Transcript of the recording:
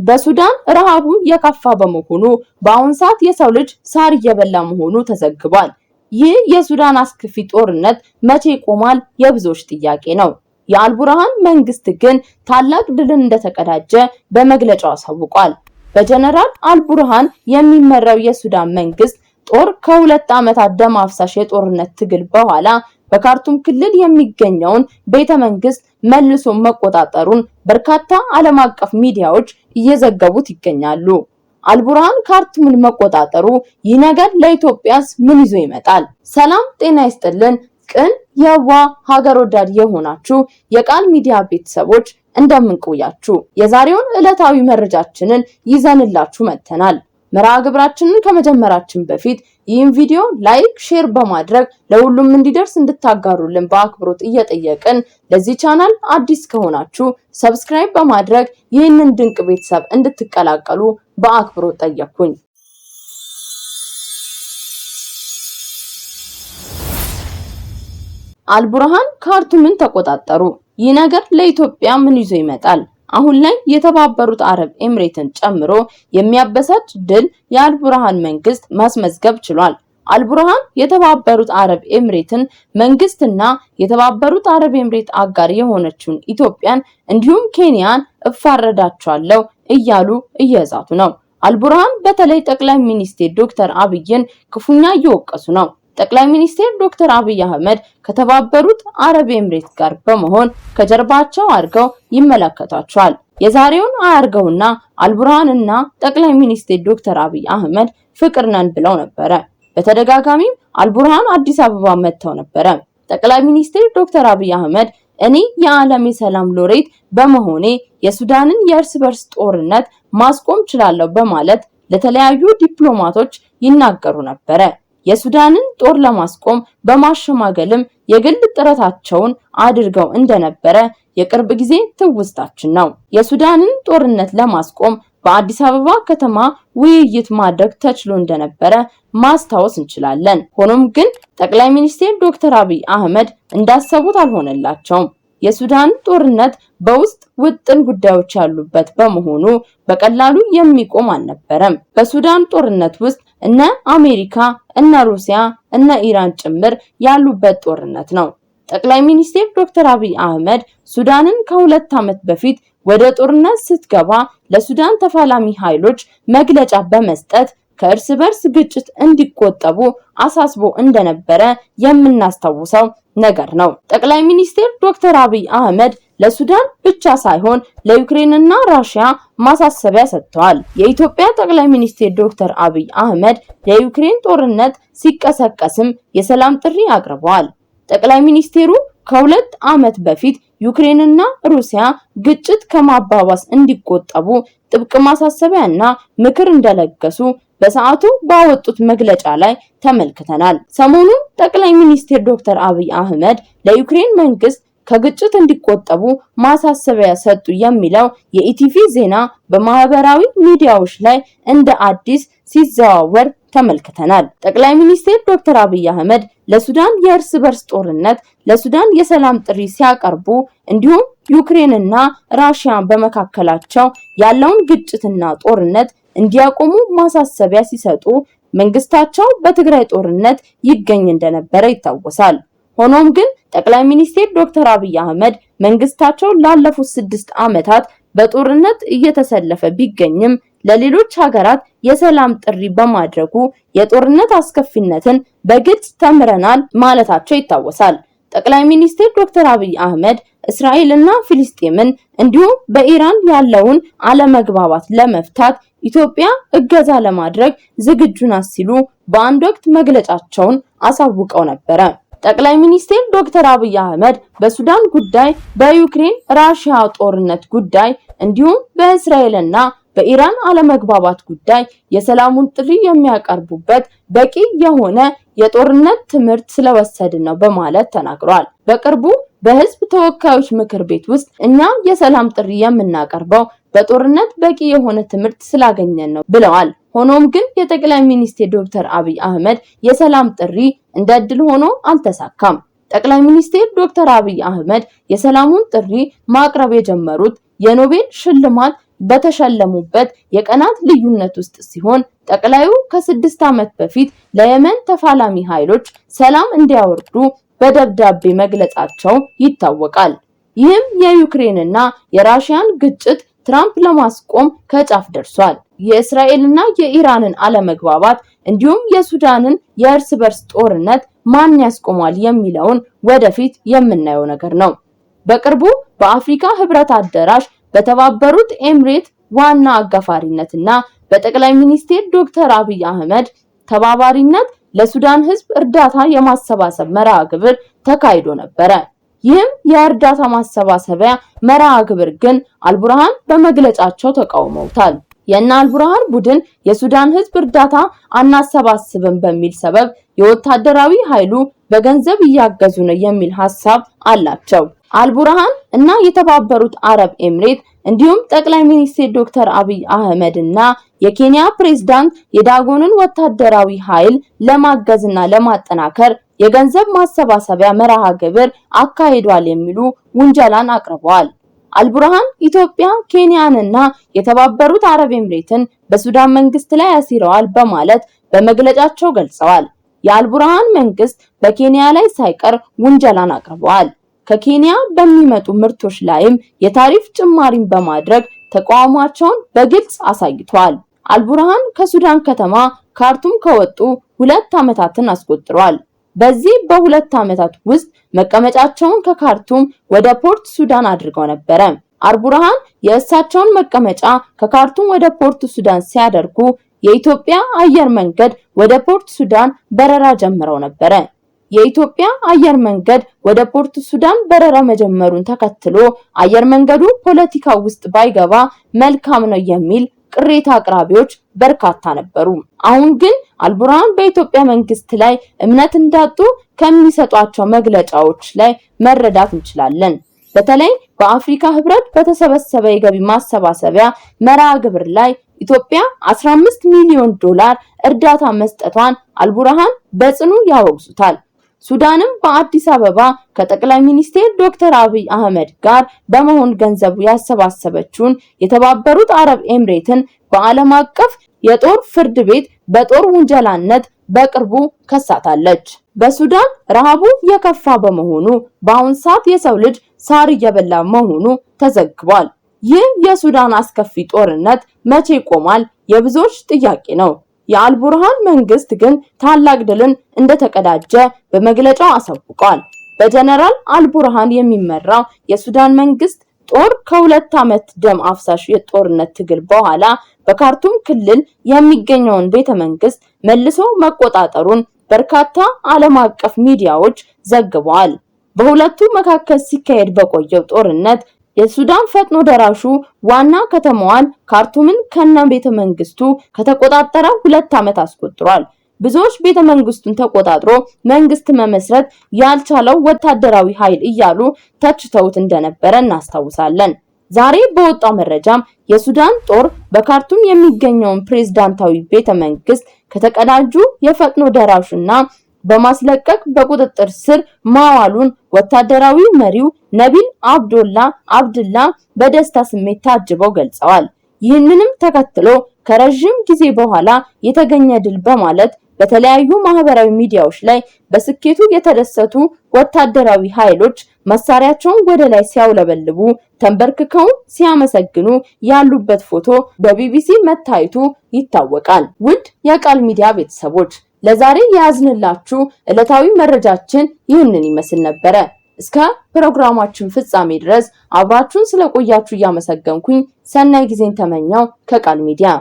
በሱዳን ረሃቡ የከፋ በመሆኑ በአሁን ሰዓት የሰው ልጅ ሳር እየበላ መሆኑ ተዘግቧል። ይህ የሱዳን አስከፊ ጦርነት መቼ ይቆማል የብዙዎች ጥያቄ ነው። የአልቡርሃን መንግስት ግን ታላቅ ድልን እንደተቀዳጀ በመግለጫው አሳውቋል። በጀነራል አልቡርሃን የሚመራው የሱዳን መንግስት ጦር ከ2 ዓመታት ደም አፍሳሽ የጦርነት ትግል በኋላ በካርቱም ክልል የሚገኘውን ቤተመንግስት መልሶ መቆጣጠሩን በርካታ ዓለም አቀፍ ሚዲያዎች እየዘገቡት ይገኛሉ። አልቡርሃን ካርቱምን መቆጣጠሩ ይህ ነገር ለኢትዮጵያስ ምን ይዞ ይመጣል? ሰላም ጤና ይስጥልን። ቅን የዋ ሀገር ወዳድ የሆናችሁ የቃል ሚዲያ ቤተሰቦች እንደምንቆያችሁ የዛሬውን ዕለታዊ መረጃችንን ይዘንላችሁ መጥተናል። መርሃ ግብራችንን ከመጀመራችን በፊት ይህን ቪዲዮ ላይክ፣ ሼር በማድረግ ለሁሉም እንዲደርስ እንድታጋሩልን በአክብሮት እየጠየቅን ለዚህ ቻናል አዲስ ከሆናችሁ ሰብስክራይብ በማድረግ ይህንን ድንቅ ቤተሰብ እንድትቀላቀሉ በአክብሮት ጠየቅኩኝ። አልቡርሃን ካርቱምን ተቆጣጠሩ። ይህ ነገር ለኢትዮጵያ ምን ይዞ ይመጣል? አሁን ላይ የተባበሩት አረብ ኤምሬትን ጨምሮ የሚያበሳጭ ድል የአልቡርሃን መንግስት ማስመዝገብ ችሏል። አልቡርሃን የተባበሩት አረብ ኤምሬትን መንግስትና የተባበሩት አረብ ኤምሬት አጋር የሆነችውን ኢትዮጵያን እንዲሁም ኬንያን እፋረዳቸዋለሁ እያሉ እየዛቱ ነው። አልቡርሃን በተለይ ጠቅላይ ሚኒስትር ዶክተር አብይን ክፉኛ እየወቀሱ ነው። ጠቅላይ ሚኒስትር ዶክተር አብይ አህመድ ከተባበሩት አረብ ኤምሬት ጋር በመሆን ከጀርባቸው አድርገው ይመለከቷቸዋል። የዛሬውን አያርገውና አልቡርሃንና ጠቅላይ ሚኒስትር ዶክተር አብይ አህመድ ፍቅር ነን ብለው ነበረ። በተደጋጋሚም አልቡርሃን አዲስ አበባ መጥተው ነበረ። ጠቅላይ ሚኒስትር ዶክተር አብይ አህመድ እኔ የዓለም የሰላም ሎሬት በመሆኔ የሱዳንን የእርስ በርስ ጦርነት ማስቆም ችላለሁ በማለት ለተለያዩ ዲፕሎማቶች ይናገሩ ነበረ። የሱዳንን ጦር ለማስቆም በማሸማገልም የግል ጥረታቸውን አድርገው እንደነበረ የቅርብ ጊዜ ትውስታችን ነው። የሱዳንን ጦርነት ለማስቆም በአዲስ አበባ ከተማ ውይይት ማድረግ ተችሎ እንደነበረ ማስታወስ እንችላለን። ሆኖም ግን ጠቅላይ ሚኒስትር ዶክተር አብይ አህመድ እንዳሰቡት አልሆነላቸውም። የሱዳን ጦርነት በውስጥ ውጥን ጉዳዮች ያሉበት በመሆኑ በቀላሉ የሚቆም አልነበረም። በሱዳን ጦርነት ውስጥ እነ አሜሪካ፣ እነ ሩሲያ፣ እነ ኢራን ጭምር ያሉበት ጦርነት ነው። ጠቅላይ ሚኒስትር ዶክተር አብይ አህመድ ሱዳንን ከ2 ዓመት በፊት ወደ ጦርነት ስትገባ ለሱዳን ተፋላሚ ኃይሎች መግለጫ በመስጠት ከእርስ በርስ ግጭት እንዲቆጠቡ አሳስቦ እንደነበረ የምናስታውሰው ነገር ነው። ጠቅላይ ሚኒስትር ዶክተር አብይ አህመድ ለሱዳን ብቻ ሳይሆን ለዩክሬንና ራሽያ ማሳሰቢያ ሰጥተዋል። የኢትዮጵያ ጠቅላይ ሚኒስትር ዶክተር አብይ አህመድ የዩክሬን ጦርነት ሲቀሰቀስም የሰላም ጥሪ አቅርበዋል። ጠቅላይ ሚኒስትሩ ከ2 ዓመት በፊት ዩክሬንና ሩሲያ ግጭት ከማባባስ እንዲቆጠቡ ጥብቅ ማሳሰቢያና ምክር እንደለገሱ በሰዓቱ ባወጡት መግለጫ ላይ ተመልክተናል። ሰሞኑን ጠቅላይ ሚኒስትር ዶክተር አብይ አህመድ ለዩክሬን መንግስት ከግጭት እንዲቆጠቡ ማሳሰቢያ ሰጡ የሚለው የኢቲቪ ዜና በማህበራዊ ሚዲያዎች ላይ እንደ አዲስ ሲዘዋወር ተመልክተናል። ጠቅላይ ሚኒስትር ዶክተር አብይ አህመድ ለሱዳን የእርስ በርስ ጦርነት ለሱዳን የሰላም ጥሪ ሲያቀርቡ እንዲሁም ዩክሬንና ራሽያ በመካከላቸው ያለውን ግጭትና ጦርነት እንዲያቆሙ ማሳሰቢያ ሲሰጡ መንግስታቸው በትግራይ ጦርነት ይገኝ እንደነበረ ይታወሳል። ሆኖም ግን ጠቅላይ ሚኒስትር ዶክተር አብይ አህመድ መንግስታቸው ላለፉት 6 ዓመታት በጦርነት እየተሰለፈ ቢገኝም ለሌሎች ሀገራት የሰላም ጥሪ በማድረጉ የጦርነት አስከፊነትን በግልጽ ተምረናል ማለታቸው ይታወሳል። ጠቅላይ ሚኒስትር ዶክተር አብይ አህመድ እስራኤልና ፍልስጤምን እንዲሁም በኢራን ያለውን አለመግባባት ለመፍታት ኢትዮጵያ እገዛ ለማድረግ ዝግጁ ናት ሲሉ በአንድ ወቅት መግለጫቸውን አሳውቀው ነበረ። ጠቅላይ ሚኒስትር ዶክተር አብይ አህመድ በሱዳን ጉዳይ፣ በዩክሬን ራሽያ ጦርነት ጉዳይ እንዲሁም በእስራኤልና በኢራን አለመግባባት ጉዳይ የሰላሙን ጥሪ የሚያቀርቡበት በቂ የሆነ የጦርነት ትምህርት ስለወሰድን ነው በማለት ተናግሯል። በቅርቡ በህዝብ ተወካዮች ምክር ቤት ውስጥ እኛ የሰላም ጥሪ የምናቀርበው በጦርነት በቂ የሆነ ትምህርት ስላገኘን ነው ብለዋል። ሆኖም ግን የጠቅላይ ሚኒስትር ዶክተር አብይ አህመድ የሰላም ጥሪ እንደ ዕድል ሆኖ አልተሳካም። ጠቅላይ ሚኒስትር ዶክተር አብይ አህመድ የሰላሙን ጥሪ ማቅረብ የጀመሩት የኖቤል ሽልማት በተሸለሙበት የቀናት ልዩነት ውስጥ ሲሆን ጠቅላዩ ከ6 ዓመት በፊት ለየመን ተፋላሚ ኃይሎች ሰላም እንዲያወርዱ በደብዳቤ መግለጻቸው ይታወቃል። ይህም የዩክሬንና የራሽያን ግጭት ትራምፕ ለማስቆም ከጫፍ ደርሷል። የእስራኤልና የኢራንን አለመግባባት እንዲሁም የሱዳንን የእርስ በርስ ጦርነት ማን ያስቆማል የሚለውን ወደፊት የምናየው ነገር ነው። በቅርቡ በአፍሪካ ህብረት አዳራሽ በተባበሩት ኤምሬት ዋና አጋፋሪነትና በጠቅላይ ሚኒስትር ዶክተር አብይ አህመድ ተባባሪነት ለሱዳን ህዝብ እርዳታ የማሰባሰብ መርሃ ግብር ተካሂዶ ነበረ። ይህም የእርዳታ ማሰባሰቢያ መርሃ ግብር ግን አልቡርሃን በመግለጫቸው ተቃውመውታል። የእነ አልቡርሃን ቡድን የሱዳን ህዝብ እርዳታ አናሰባስብም በሚል ሰበብ የወታደራዊ ኃይሉ በገንዘብ እያገዙ ነው የሚል ሐሳብ አላቸው። አልቡርሃን እና የተባበሩት አረብ ኤምሬት እንዲሁም ጠቅላይ ሚኒስትር ዶክተር አብይ አህመድ እና የኬንያ ፕሬዝዳንት የዳጎንን ወታደራዊ ኃይል ለማገዝና ለማጠናከር የገንዘብ ማሰባሰቢያ መርሃ ግብር አካሂዷል የሚሉ ውንጀላን አቅርበዋል። አልቡርሃን ኢትዮጵያ፣ ኬንያንና የተባበሩት አረብ ኤምሬትን በሱዳን መንግስት ላይ አሲረዋል በማለት በመግለጫቸው ገልጸዋል። የአልቡርሃን መንግስት በኬንያ ላይ ሳይቀር ውንጀላን አቅርበዋል። ከኬንያ በሚመጡ ምርቶች ላይም የታሪፍ ጭማሪን በማድረግ ተቃውሟቸውን በግልጽ አሳይቷል። አልቡርሃን ከሱዳን ከተማ ካርቱም ከወጡ 2 ዓመታትን አስቆጥሯል። በዚህ በ2 ዓመታት ውስጥ መቀመጫቸውን ከካርቱም ወደ ፖርት ሱዳን አድርገው ነበረ። አልቡርሃን የእሳቸውን መቀመጫ ከካርቱም ወደ ፖርት ሱዳን ሲያደርጉ የኢትዮጵያ አየር መንገድ ወደ ፖርት ሱዳን በረራ ጀምረው ነበረ። የኢትዮጵያ አየር መንገድ ወደ ፖርት ሱዳን በረራ መጀመሩን ተከትሎ አየር መንገዱ ፖለቲካ ውስጥ ባይገባ መልካም ነው የሚል ቅሬታ አቅራቢዎች በርካታ ነበሩ። አሁን ግን አልቡርሃን በኢትዮጵያ መንግስት ላይ እምነት እንዳጡ ከሚሰጧቸው መግለጫዎች ላይ መረዳት እንችላለን። በተለይ በአፍሪካ ህብረት በተሰበሰበ የገቢ ማሰባሰቢያ መርሃ ግብር ላይ ኢትዮጵያ 15 ሚሊዮን ዶላር እርዳታ መስጠቷን አልቡርሃን በጽኑ ያወግዙታል። ሱዳንም በአዲስ አበባ ከጠቅላይ ሚኒስትር ዶክተር አብይ አህመድ ጋር በመሆን ገንዘቡ ያሰባሰበችውን የተባበሩት አረብ ኤምሬትን በዓለም አቀፍ የጦር ፍርድ ቤት በጦር ውንጀላነት በቅርቡ ከሳታለች። በሱዳን ረሃቡ የከፋ በመሆኑ በአሁን ሰዓት የሰው ልጅ ሳር እየበላ መሆኑ ተዘግቧል። ይህ የሱዳን አስከፊ ጦርነት መቼ ይቆማል? የብዙዎች ጥያቄ ነው። የአልቡርሃን መንግስት ግን ታላቅ ድልን እንደተቀዳጀ በመግለጫው አሳውቋል። በጀነራል አልቡርሃን የሚመራው የሱዳን መንግስት ጦር ከ2 ዓመት ደም አፍሳሽ የጦርነት ትግል በኋላ በካርቱም ክልል የሚገኘውን ቤተመንግስት መልሶ መቆጣጠሩን በርካታ ዓለም አቀፍ ሚዲያዎች ዘግበዋል። በሁለቱ መካከል ሲካሄድ በቆየው ጦርነት የሱዳን ፈጥኖ ደራሹ ዋና ከተማዋን ካርቱምን ከነ ቤተመንግስቱ ከተቆጣጠረ 2 ዓመት አስቆጥሯል። ብዙዎች ቤተመንግስቱን ተቆጣጥሮ መንግስት መመስረት ያልቻለው ወታደራዊ ኃይል እያሉ ተችተውት እንደነበረ እናስታውሳለን። ዛሬ በወጣው መረጃም የሱዳን ጦር በካርቱም የሚገኘውን ፕሬዝዳንታዊ ቤተመንግስት ከተቀዳጁ የፈጥኖ ደራሹና በማስለቀቅ በቁጥጥር ስር ማዋሉን ወታደራዊ መሪው ነቢል አብዱላ በደስታ ስሜት ታጅበው ገልጸዋል። ይህንንም ተከትሎ ከረጅም ጊዜ በኋላ የተገኘ ድል በማለት በተለያዩ ማህበራዊ ሚዲያዎች ላይ በስኬቱ የተደሰቱ ወታደራዊ ኃይሎች መሳሪያቸውን ወደ ላይ ሲያውለበልቡ ተንበርክከው ሲያመሰግኑ ያሉበት ፎቶ በቢቢሲ መታየቱ ይታወቃል። ውድ የቃል ሚዲያ ቤተሰቦች ለዛሬ ያዝንላችሁ ዕለታዊ መረጃችን ይህንን ይመስል ነበረ። እስከ ፕሮግራማችን ፍጻሜ ድረስ አብራችሁን ስለቆያችሁ እያመሰገንኩኝ ሰናይ ጊዜን ተመኘው ከቃል ሚዲያ።